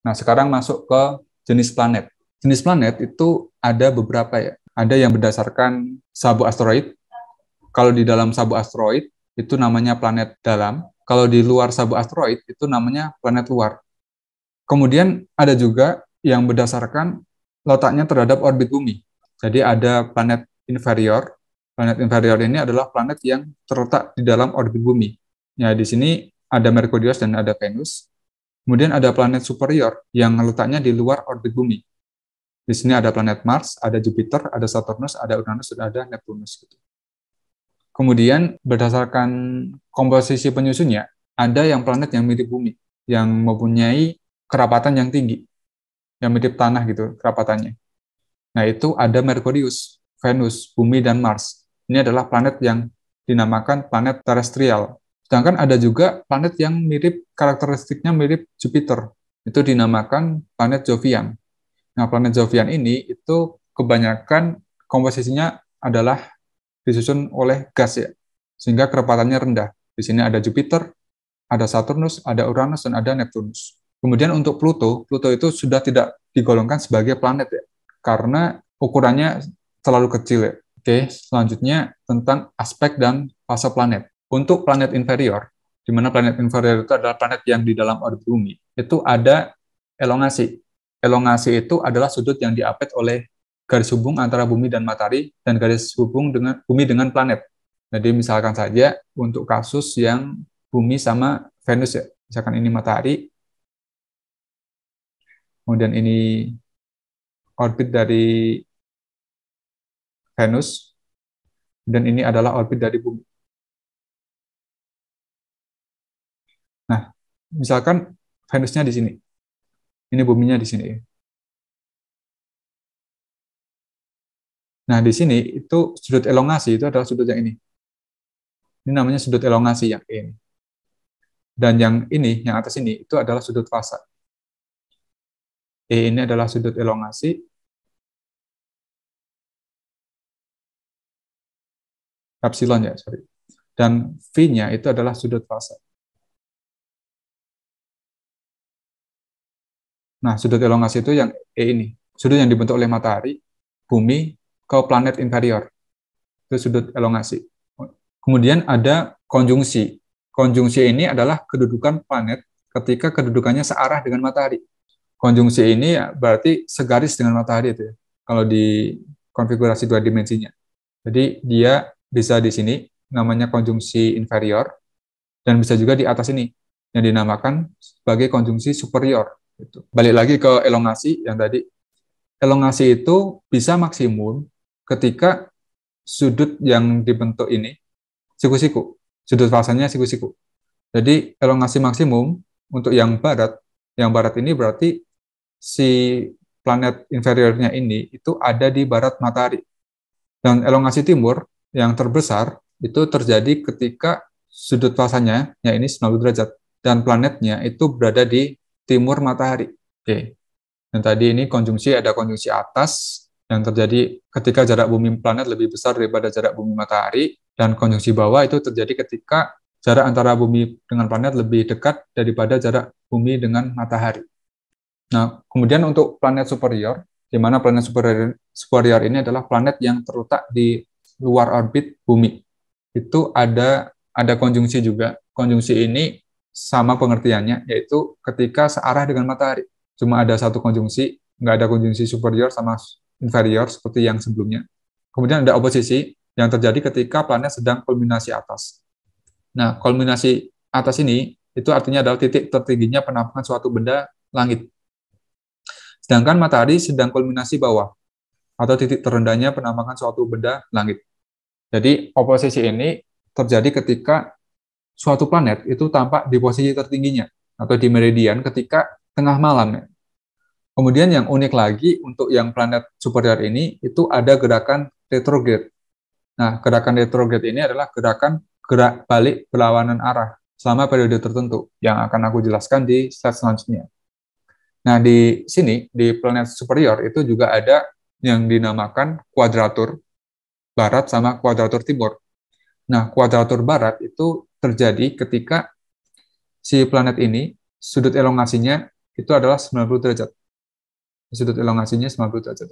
Nah, sekarang masuk ke jenis planet. Jenis planet itu ada beberapa ya. Ada yang berdasarkan sabu asteroid. Kalau di dalam sabu asteroid itu namanya planet dalam. Kalau di luar sabu asteroid itu namanya planet luar. Kemudian ada juga yang berdasarkan letaknya terhadap orbit bumi. Jadi ada planet inferior. Planet inferior ini adalah planet yang terletak di dalam orbit bumi. Ya, di sini ada Merkurius dan ada Venus. Kemudian ada planet superior yang letaknya di luar orbit bumi. Di sini ada planet Mars, ada Jupiter, ada Saturnus, ada Uranus, dan ada Neptunus. Kemudian berdasarkan komposisi penyusunnya, ada yang planet yang mirip bumi, yang mempunyai kerapatan yang tinggi, yang mirip tanah gitu kerapatannya. Nah, itu ada Merkurius, Venus, Bumi, dan Mars. Ini adalah planet yang dinamakan planet terestrial. Sedangkan ada juga planet yang mirip, karakteristiknya mirip Jupiter. Itu dinamakan planet Jovian. Nah, planet Jovian ini itu kebanyakan komposisinya adalah disusun oleh gas ya, sehingga kerapatannya rendah. Di sini ada Jupiter, ada Saturnus, ada Uranus, dan ada Neptunus. Kemudian untuk Pluto, Pluto itu sudah tidak digolongkan sebagai planet ya, karena ukurannya terlalu kecil ya. Oke, selanjutnya tentang aspek dan fase planet. Untuk planet inferior, di mana planet inferior itu adalah planet yang di dalam orbit bumi, itu ada elongasi. Elongasi itu adalah sudut yang diapit oleh garis hubung antara bumi dan matahari dan garis hubung dengan bumi dengan planet. Jadi misalkan saja untuk kasus yang bumi sama Venus ya. Misalkan ini matahari, kemudian ini orbit dari Venus, dan ini adalah orbit dari bumi. Nah, misalkan Venusnya di sini. Ini buminya di sini. Nah, di sini itu sudut elongasi itu adalah sudut yang ini. Ini namanya sudut elongasi yang ini. Dan yang ini, yang atas ini, itu adalah sudut fasa. E ini adalah sudut elongasi. Epsilon ya, sorry. Dan V-nya itu adalah sudut fasa. Nah, sudut elongasi itu yang E ini. Sudut yang dibentuk oleh matahari, bumi, ke planet inferior. Itu sudut elongasi. Kemudian ada konjungsi. Konjungsi ini adalah kedudukan planet ketika kedudukannya searah dengan matahari. Konjungsi ini ya berarti segaris dengan matahari itu ya, kalau di konfigurasi dua dimensinya. Jadi dia bisa di sini namanya konjungsi inferior, dan bisa juga di atas ini yang dinamakan sebagai konjungsi superior. Gitu. Balik lagi ke elongasi yang tadi. Elongasi itu bisa maksimum ketika sudut yang dibentuk ini siku-siku. Sudut fasanya siku-siku. Jadi elongasi maksimum untuk yang barat ini berarti si planet inferiornya ini itu ada di barat matahari. Dan elongasi timur yang terbesar itu terjadi ketika sudut fasanya, ya ini 90 derajat, dan planetnya itu berada di timur matahari. Oke. Dan tadi ini konjungsi, ada konjungsi atas yang terjadi ketika jarak bumi planet lebih besar daripada jarak bumi matahari, dan konjungsi bawah itu terjadi ketika jarak antara bumi dengan planet lebih dekat daripada jarak bumi dengan matahari. Nah, kemudian untuk planet superior, di mana planet superior ini adalah planet yang terletak di luar orbit bumi. Itu ada konjungsi juga. Konjungsi ini sama pengertiannya, yaitu ketika searah dengan matahari. Cuma ada satu konjungsi, nggak ada konjungsi superior sama inferior seperti yang sebelumnya. Kemudian ada oposisi yang terjadi ketika planet sedang kulminasi atas. Nah, kulminasi atas ini itu artinya adalah titik tertingginya penampakan suatu benda langit. Sedangkan matahari sedang kulminasi bawah, atau titik terendahnya penampakan suatu benda langit. Jadi, oposisi ini terjadi ketika suatu planet itu tampak di posisi tertingginya, atau di meridian ketika tengah malam. Kemudian yang unik lagi untuk yang planet superior ini, itu ada gerakan retrograde. Nah, gerakan retrograde ini adalah gerakan gerak balik berlawanan arah selama periode tertentu, yang akan aku jelaskan di slide selanjutnya. Nah, di sini, di planet superior itu juga ada yang dinamakan kuadratur barat sama kuadratur timur. Nah, kuadratur barat itu terjadi ketika si planet ini, sudut elongasinya itu adalah 90 derajat. Sudut elongasinya 90 derajat.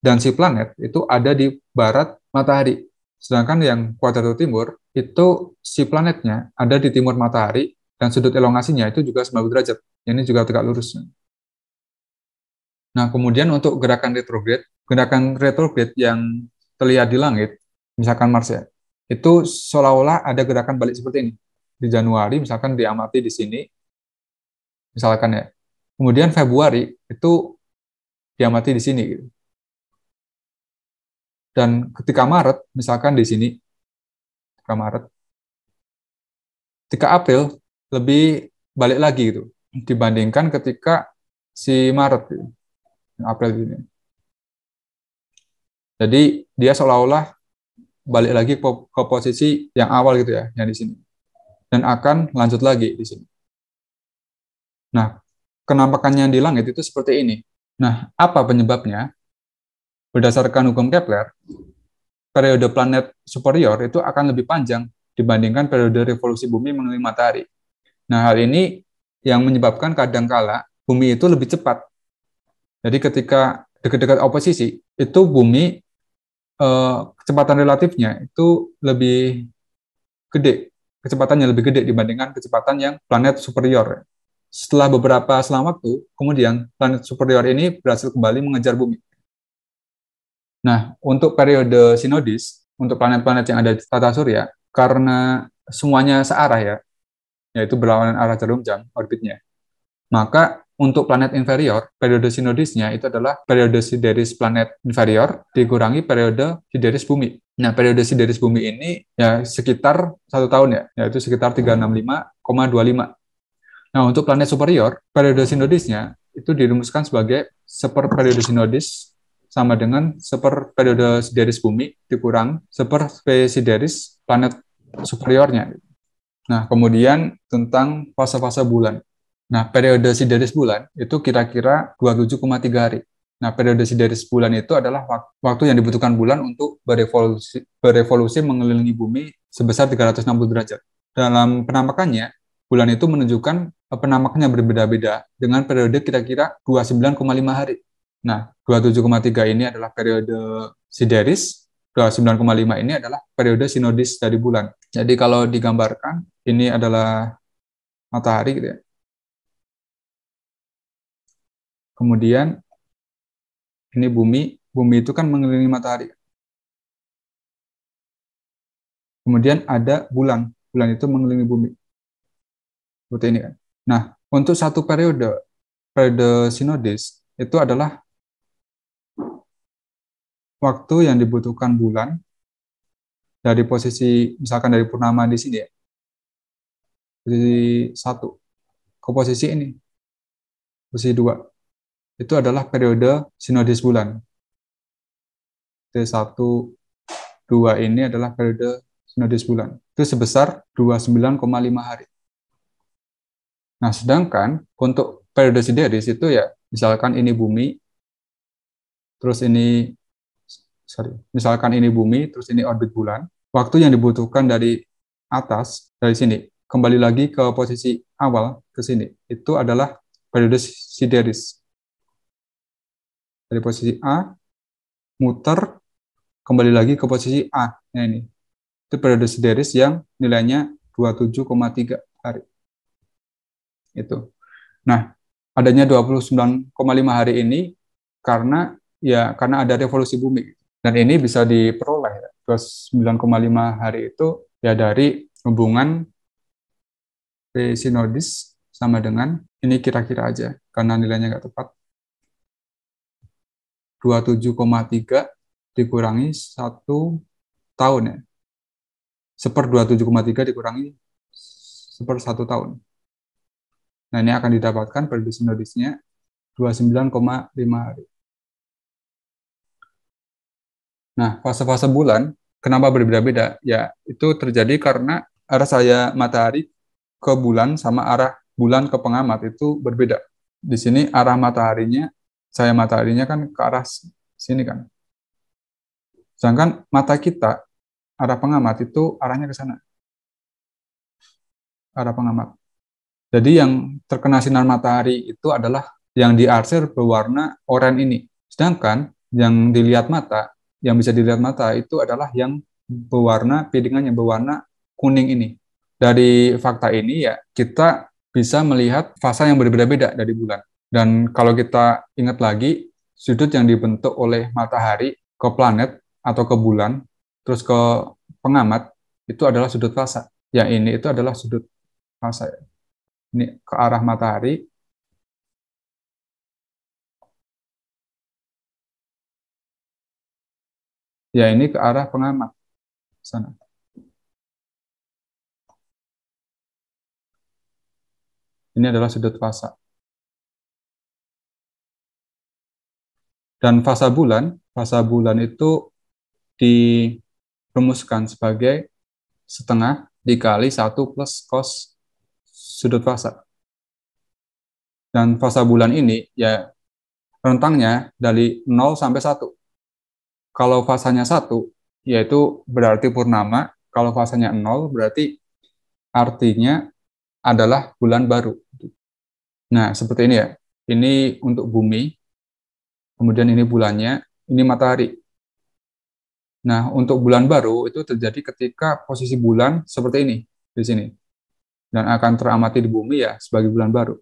Dan si planet itu ada di barat matahari. Sedangkan yang kuadrat timur, itu si planetnya ada di timur matahari, dan sudut elongasinya itu juga 90 derajat. Ini juga tegak lurus. Nah, kemudian untuk gerakan retrograde yang terlihat di langit, misalkan Mars ya, itu seolah-olah ada gerakan balik seperti ini. Di Januari, misalkan diamati di sini, misalkan ya. Kemudian Februari itu diamati di sini. Gitu. Dan ketika Maret, misalkan di sini, ketika Maret, ketika April, lebih balik lagi gitu, dibandingkan ketika si Maret, gitu. April ini. Jadi dia seolah-olah balik lagi ke posisi yang awal gitu ya, yang di sini. Dan akan lanjut lagi di sini. Nah, kenampakannya di langit itu seperti ini. Nah, apa penyebabnya? Berdasarkan hukum Kepler, periode planet superior itu akan lebih panjang dibandingkan periode revolusi bumi mengelilingi matahari. Nah, hal ini yang menyebabkan kadangkala bumi itu lebih cepat. Jadi ketika dekat-dekat oposisi, itu bumi kecepatan relatifnya itu lebih gede, kecepatannya lebih gede dibandingkan kecepatan yang planet superior. Setelah beberapa selang waktu, kemudian planet superior ini berhasil kembali mengejar bumi. Nah, untuk periode sinodis, untuk planet-planet yang ada di tata surya, karena semuanya searah ya, yaitu berlawanan arah jarum jam orbitnya, maka untuk planet inferior, periode sinodisnya itu adalah periode sideris planet inferior dikurangi periode sideris bumi. Nah, periode sideris bumi ini ya sekitar 1 tahun ya, yaitu sekitar 365,25. Nah, untuk planet superior, periode sinodisnya itu dirumuskan sebagai seper periode sinodis sama dengan seper periode sideris bumi dikurang seper V sideris planet superiornya. Nah, kemudian tentang fase-fase bulan. Nah, periode sideris bulan itu kira-kira 27,3 hari. Nah, periode sideris bulan itu adalah waktu yang dibutuhkan bulan untuk berevolusi mengelilingi bumi sebesar 360 derajat. Dalam penampakannya, bulan itu menunjukkan penampakannya berbeda-beda dengan periode kira-kira 29,5 hari. Nah, 27,3 ini adalah periode sideris, 29,5 ini adalah periode sinodis dari bulan. Jadi kalau digambarkan, ini adalah matahari gitu ya. Kemudian ini bumi itu kan mengelilingi matahari. Kemudian ada bulan itu mengelilingi bumi. Seperti ini kan. Nah, untuk satu periode sinodis itu adalah waktu yang dibutuhkan bulan dari posisi misalkan dari purnama di sini ya, posisi 1 ke posisi ini, posisi 2. Itu adalah periode sinodis bulan. T1, 2 ini adalah periode sinodis bulan. Itu sebesar 29,5 hari. Nah, sedangkan untuk periode sideris itu ya, misalkan ini bumi, terus ini, misalkan ini bumi, terus ini orbit bulan, waktu yang dibutuhkan dari atas, dari sini, kembali lagi ke posisi awal, ke sini, itu adalah periode sideris. Dari posisi A, muter, kembali lagi ke posisi A. Nah, ini. Itu periode sideris yang nilainya 27,3 hari. Itu. Nah, adanya 29,5 hari ini karena ada revolusi bumi. Dan ini bisa diperoleh ya. 29,5 hari itu ya dari hubungan P sinodis sama dengan ini kira-kira aja karena nilainya nggak tepat. 27,3 dikurangi 1 tahun ya. 27,3 dikurangi 1 tahun. Nah, ini akan didapatkan periode sinodisnya 29,5 hari. Nah, fase-fase bulan, kenapa berbeda-beda? Ya, itu terjadi karena arah cahaya matahari ke bulan sama arah bulan ke pengamat itu berbeda. Di sini arah mataharinya, cahaya mataharinya kan ke arah sini kan. Sedangkan mata kita, arah pengamat itu arahnya ke sana. Arah pengamat. Jadi yang terkena sinar matahari itu adalah yang diarsir berwarna oranye ini. Sedangkan yang dilihat mata, yang bisa dilihat mata itu adalah yang berwarna, piringan yang berwarna kuning ini. Dari fakta ini ya kita bisa melihat fasa yang berbeda-beda dari bulan. Dan kalau kita ingat lagi, sudut yang dibentuk oleh matahari ke planet atau ke bulan, terus ke pengamat, itu adalah sudut fasa. Yang ini itu adalah sudut fasa. Ini ke arah matahari. Ya, ini ke arah pengamat sana. Ini adalah sudut fasa. Dan fasa bulan itu dirumuskan sebagai setengah dikali 1 plus cos sudut fasa. Dan fasa bulan ini ya rentangnya dari 0 sampai 1. Kalau fasanya 1, yaitu berarti purnama. Kalau fasanya 0, berarti artinya adalah bulan baru. Nah, seperti ini ya. Ini untuk bumi, kemudian ini bulannya, ini matahari. Nah, untuk bulan baru itu terjadi ketika posisi bulan seperti ini, di sini. Dan akan teramati di bumi ya sebagai bulan baru.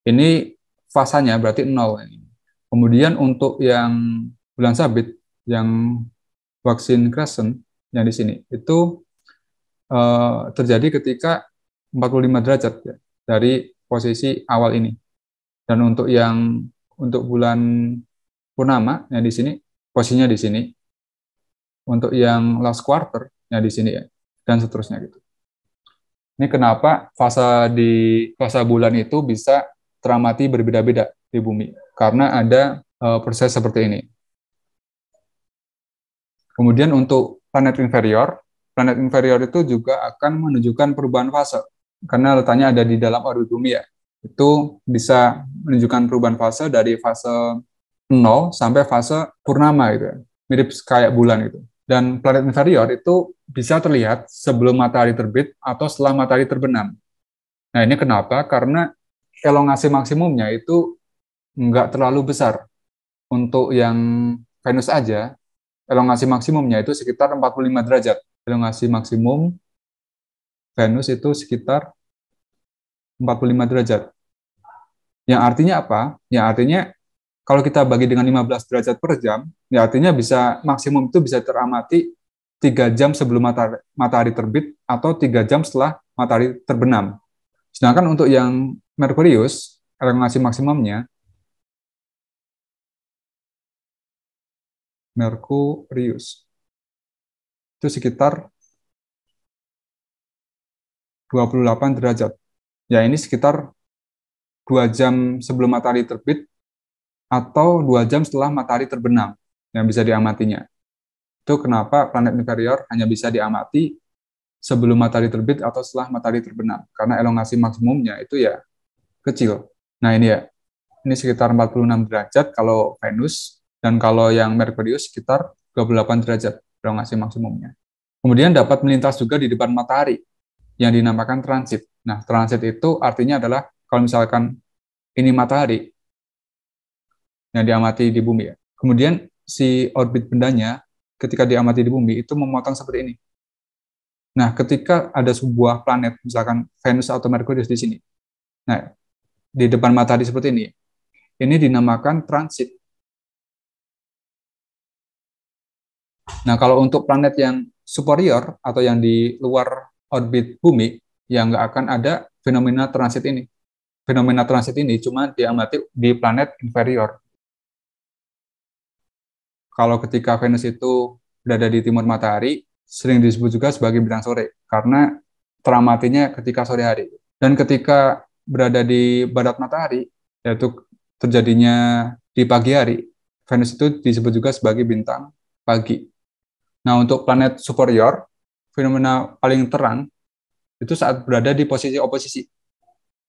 Ini fasanya berarti 0. Kemudian untuk yang bulan sabit, yang vaksin crescent, yang di sini, itu terjadi ketika 45 derajat ya, dari posisi awal ini. Dan untuk bulan purnama yang di sini, posisinya di sini. Untuk yang last quarter yang di sini ya, dan seterusnya gitu. Ini kenapa fasa bulan itu bisa teramati berbeda-beda di bumi, karena ada proses seperti ini. Kemudian untuk planet inferior itu juga akan menunjukkan perubahan fase, karena letaknya ada di dalam orbit bumi ya. Itu bisa menunjukkan perubahan fase dari fase 0 sampai fase purnama gitu ya. Mirip kayak bulan gitu. Dan planet inferior itu bisa terlihat sebelum matahari terbit atau setelah matahari terbenam. Nah, ini kenapa? Karena elongasi maksimumnya itu nggak terlalu besar. Untuk yang Venus aja, elongasi maksimumnya itu sekitar 45 derajat. Elongasi maksimum Venus itu sekitar 45 derajat. Yang artinya apa? Yang artinya kalau kita bagi dengan 15 derajat per jam, ya artinya maksimum itu bisa teramati 3 jam sebelum matahari terbit atau 3 jam setelah matahari terbenam. Sedangkan untuk yang Merkurius, elongasi maksimumnya, Merkurius, itu sekitar 28 derajat. Ya, ini sekitar 2 jam sebelum matahari terbit atau 2 jam setelah matahari terbenam yang bisa diamatinya. Itu kenapa planet inferior hanya bisa diamati sebelum matahari terbit atau setelah matahari terbenam, karena elongasi maksimumnya itu ya kecil. Nah, ini ya, ini sekitar 46 derajat kalau Venus, dan kalau yang Merkurius sekitar 28 derajat elongasi maksimumnya. Kemudian dapat melintas juga di depan matahari, yang dinamakan transit. Nah, transit itu artinya adalah kalau misalkan ini matahari yang diamati di bumi ya. Kemudian si orbit bendanya ketika diamati di bumi itu memotong seperti ini. Nah, ketika ada sebuah planet, misalkan Venus atau Merkurius di sini, nah, di depan matahari seperti ini dinamakan transit. Nah, kalau untuk planet yang superior atau yang di luar orbit bumi, yang nggak akan ada fenomena transit ini. Fenomena transit ini cuma diamati di planet inferior. Kalau ketika Venus itu berada di timur matahari, sering disebut juga sebagai bintang sore, karena teramatinya ketika sore hari. Dan ketika berada di barat matahari, yaitu terjadinya di pagi hari, Venus itu disebut juga sebagai bintang pagi. Nah, untuk planet superior, fenomena paling terang itu saat berada di posisi oposisi.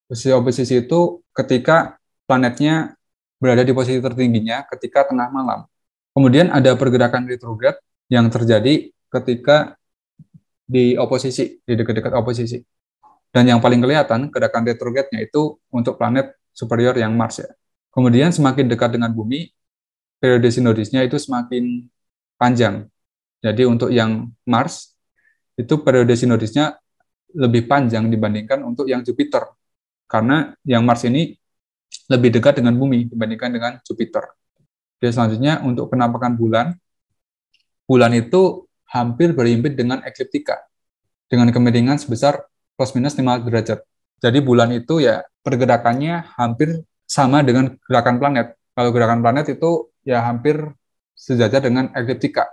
Posisi oposisi itu ketika planetnya berada di posisi tertingginya ketika tengah malam. Kemudian ada pergerakan retrograd yang terjadi ketika di oposisi, di dekat-dekat oposisi. Dan yang paling kelihatan gerakan retrograde-nya itu untuk planet superior yang Mars ya. Kemudian semakin dekat dengan bumi, periode sinodisnya itu semakin panjang. Jadi untuk yang Mars, itu periode sinodisnya lebih panjang dibandingkan untuk yang Jupiter. Karena yang Mars ini lebih dekat dengan bumi dibandingkan dengan Jupiter. Oke, selanjutnya untuk penampakan bulan, bulan itu hampir berimbit dengan ekliptika, dengan kemiringan sebesar plus minus 5 derajat. Jadi bulan itu ya pergerakannya hampir sama dengan gerakan planet. Kalau gerakan planet itu ya hampir sejajar dengan ekliptika.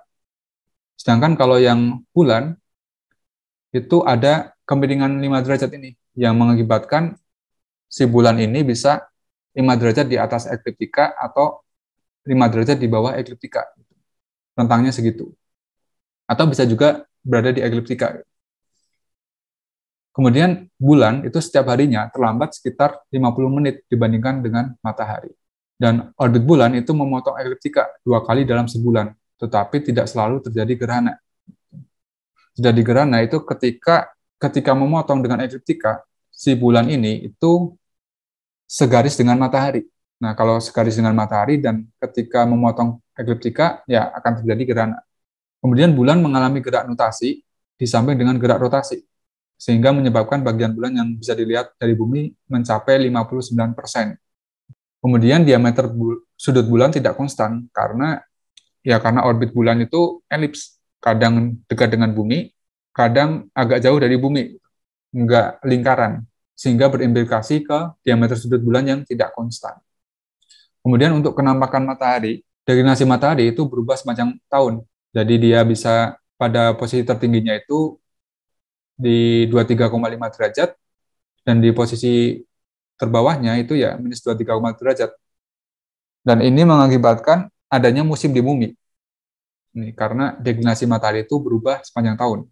Sedangkan kalau yang bulan itu ada kemiringan 5 derajat ini yang mengakibatkan si bulan ini bisa 5 derajat di atas ekliptika atau 5 derajat di bawah ekliptika. Rentangnya segitu. Atau bisa juga berada di ekliptika. Kemudian bulan itu setiap harinya terlambat sekitar 50 menit dibandingkan dengan matahari. Dan orbit bulan itu memotong ekliptika 2 kali dalam sebulan, tetapi tidak selalu terjadi gerhana. Terjadi gerhana itu ketika memotong dengan ekliptika, si bulan ini itu segaris dengan matahari. Nah, kalau segaris dengan matahari dan ketika memotong ekliptika, ya akan terjadi gerhana. Kemudian bulan mengalami gerak nutasi di samping dengan gerak rotasi, sehingga menyebabkan bagian bulan yang bisa dilihat dari bumi mencapai 59%. Kemudian diameter sudut bulan tidak konstan karena orbit bulan itu elips, kadang dekat dengan bumi, kadang agak jauh dari bumi, enggak lingkaran, sehingga berimplikasi ke diameter sudut bulan yang tidak konstan. Kemudian untuk kenampakan matahari, deklinasi matahari itu berubah sepanjang tahun. Jadi dia bisa pada posisi tertingginya itu di 23,5 derajat, dan di posisi terbawahnya itu ya minus 23,5 derajat. Dan ini mengakibatkan adanya musim di bumi. Ini karena deklinasi matahari itu berubah sepanjang tahun.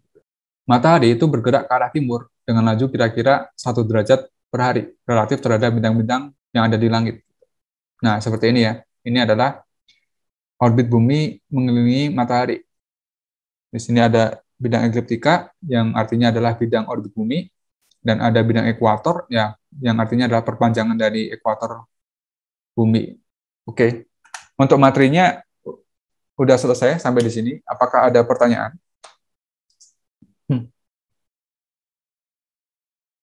Matahari itu bergerak ke arah timur dengan laju kira-kira 1 derajat per hari relatif terhadap bintang-bintang yang ada di langit. Nah, seperti ini ya. Ini adalah orbit bumi mengelilingi matahari. Di sini ada bidang ekliptika yang artinya adalah bidang orbit bumi, dan ada bidang ekuator ya yang artinya adalah perpanjangan dari ekuator bumi. Oke. Untuk materinya udah selesai sampai di sini. Apakah ada pertanyaan?